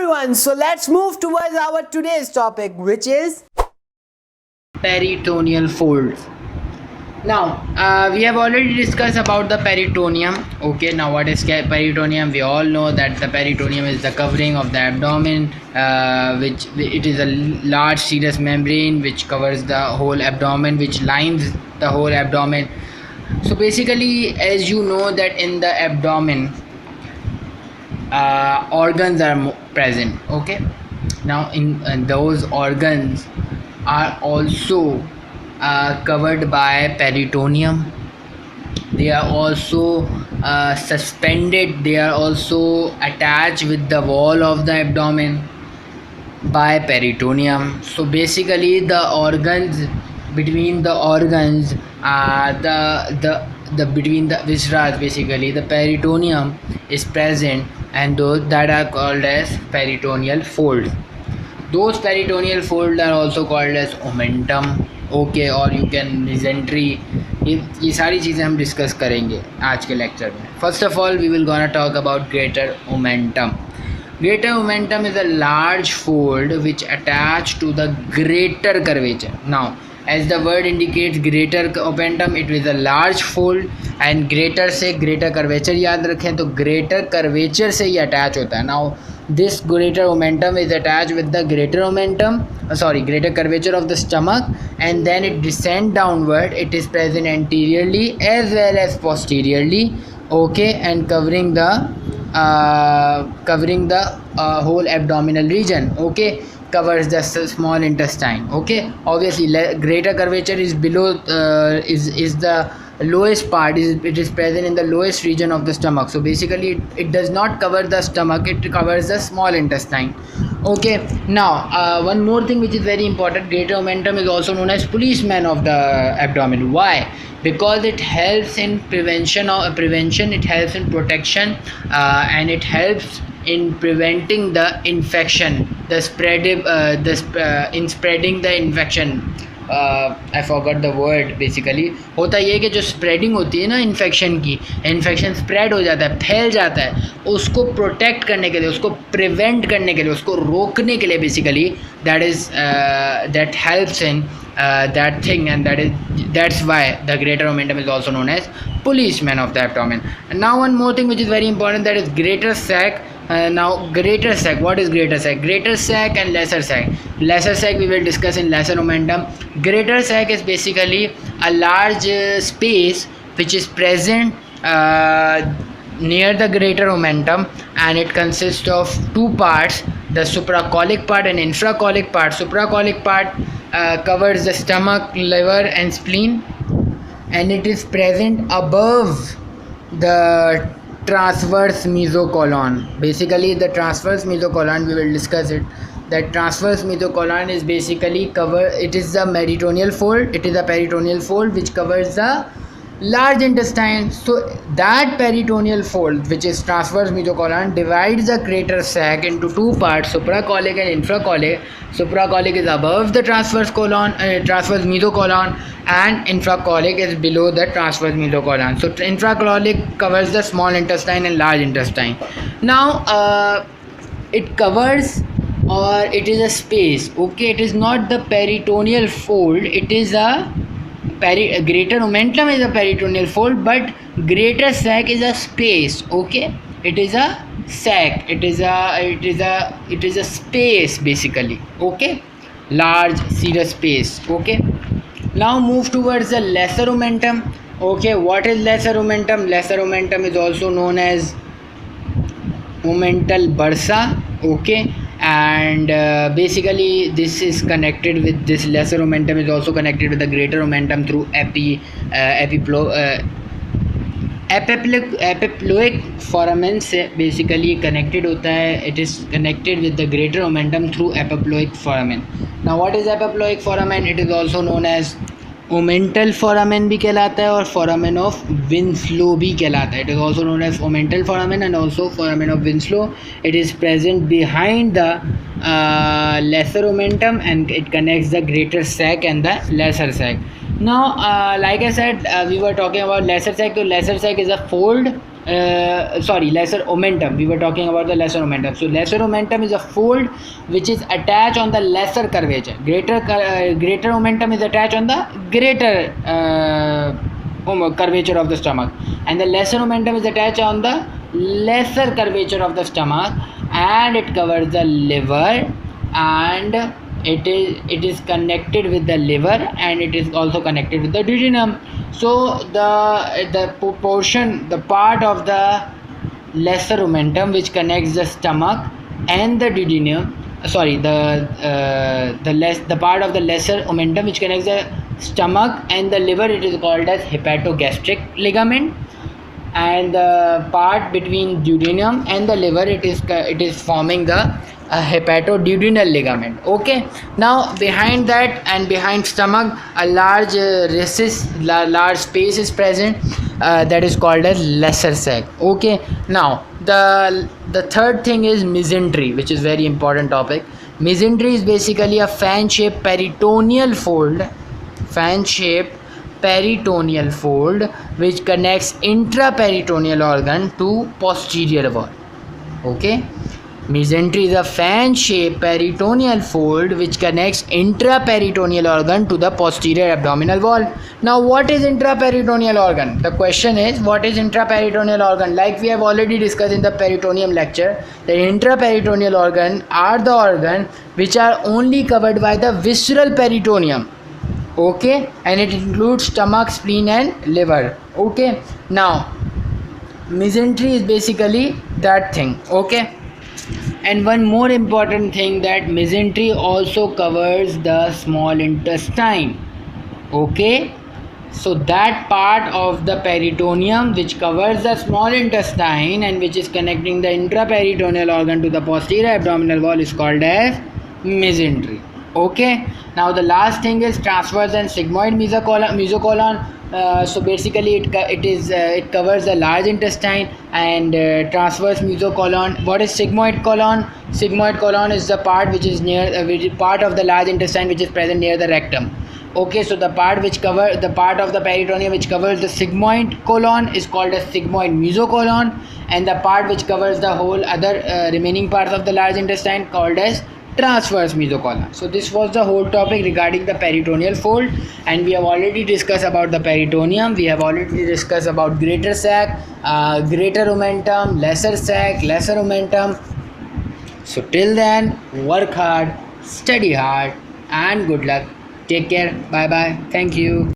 everyone, so let's move towards our today's topic, which is peritoneal folds. Now, we have already discussed about the peritoneum. Okay, now what is peritoneum? We all know that the peritoneum is the covering of the abdomen, which it is a large serous membrane which covers the whole abdomen, which lines the whole abdomen. So basically, as you know that in the abdomen, organs are present. Okay, now in those organs are also covered by peritoneum. They are also suspended, they are also attached with the wall of the abdomen by peritoneum. So basically the organs, between the organs, the between the viscera, basically the peritoneum is present, and those that are called as peritoneal folds. Those peritoneal folds are also called as omentum. Okay, और you can mesentery. ये सारी चीज़ें हम discuss करेंगे आज के lecture में. First of all we will gonna talk about greater omentum. Greater omentum is a large fold which attach to the greater curvature. Now, as the word indicates, greater omentum, it is a large fold, and greater से greater curvature याद रखें तो greater curvature से ये attach होता है. Now, this greater omentum is attached with the greater omentum, greater curvature of the stomach, and then it descends downward. It is present anteriorly as well as posteriorly. Okay, and covering the whole abdominal region. Okay, covers the small intestine. Okay, obviously greater curvature is below, is the lowest part, it is present in the lowest region of the stomach. So basically it does not cover the stomach, it covers the small intestine. Okay, now one more thing which is very important, greater omentum is also known as policeman of the abdomen. Why? Because it helps in prevention, it helps in protection, and it helps in preventing the infection, the spread, in spreading the infection. I forgot the word. Basically होता ये कि जो spreading होती है ना infection की, infection spread हो जाता है, फैल जाता है, उसको प्रोटेक्ट करने के लिए, उसको प्रिवेंट करने के लिए, उसको रोकने के लिए basically that helps in that thing, and that's why the greater omentum is also known as policeman of the abdomen. And now one more thing which is very important, that is greater sac. Now greater sac, what is greater sac? Greater sac and lesser sac. Lesser sac we will discuss in lesser omentum. Greater sac is basically a large space which is present near the greater omentum, and it consists of two parts, the supracolic part and infracolic part. Supracolic part covers the stomach, liver and spleen, and it is present above the transverse mesocolon. Basically the transverse mesocolon, we will discuss it. That transverse mesocolon is basically it is the peritoneal fold. It is a peritoneal fold which covers the large intestine. So that peritoneal fold, which is transverse mesocolon, divides the greater sac into two parts, supracolic and infracolic. Supracolic is above the transverse mesocolon, and infracolic is below the transverse mesocolon. So infracolic covers the small intestine and large intestine. Now it covers, or it is a space. Okay, it is not the peritoneal fold, it is a greater omentum is a peritoneal fold, but greater sac is a space. Okay, it is a sac, it is a space basically. Okay, large serous space. Okay, now move towards the lesser omentum. Okay, what is lesser omentum? Lesser omentum is also known as omental bursa. Okay, and basically this is connected with, this lesser omentum is also connected with the greater omentum through epiploic foramen से basically connected होता है. It is connected with the greater omentum through epiploic foramen. Now what is epiploic foramen? It is also known as omental foramen भी कहलाता है और foramen of Winslow भी कहलाता है. It is also known as omental foramen and also foramen of Winslow. It is present behind the lesser omentum, and it connects the greater sac and the lesser sac. Now like I said, we were talking about lesser sac. So lesser sac is a fold lesser omentum. We were talking about the lesser omentum. So lesser omentum is a fold which is attached on the lesser curvature. Greater omentum is attached on the greater curvature of the stomach, and the lesser omentum is attached on the lesser curvature of the stomach, and it covers the liver, and it is connected with the liver, and it is also connected with the duodenum. So the part of the lesser omentum which connects the stomach and the duodenum, the part of the lesser omentum which connects the stomach and the liver, it is called as hepatogastric ligament, and the part between duodenum and the liver, it is forming the hepatoduodenal ligament. Okay, now behind that and behind stomach, a large large space is present, that is called as lesser sac. Okay, now the third thing is mesentery, which is very important topic. Mesentery is basically a fan shaped peritoneal fold which connects intraperitoneal organ to posterior wall. Okay, mesentery is a fan-shaped peritoneal fold which connects intraperitoneal organ to the posterior abdominal wall. Now, what is intraperitoneal organ? The question is, what is intraperitoneal organ? Like we have already discussed in the peritoneum lecture, the intraperitoneal organ are the organ which are only covered by the visceral peritoneum. Okay, and it includes stomach, spleen and liver. Okay, now mesentery is basically that thing. Okay, and one more important thing, that mesentery also covers the small intestine. Okay, so that part of the peritoneum which covers the small intestine and which is connecting the intraperitoneal organ to the posterior abdominal wall is called as mesentery. Okay, now the last thing is transverse and sigmoid mesocolon. So basically it covers the large intestine and transverse mesocolon. What is sigmoid colon? Sigmoid colon is the part which is part of the large intestine which is present near the rectum. Okay, so the part of the peritoneum which covers the sigmoid colon is called as sigmoid mesocolon, and the part which covers the whole other remaining parts of the large intestine called as transverse mesocolon. So this was the whole topic regarding the peritoneal fold, and we have already discussed about the peritoneum. We have already discussed about greater sac, greater omentum, lesser sac, lesser omentum. So till then, work hard, study hard, and good luck. Take care. Bye bye. Thank you.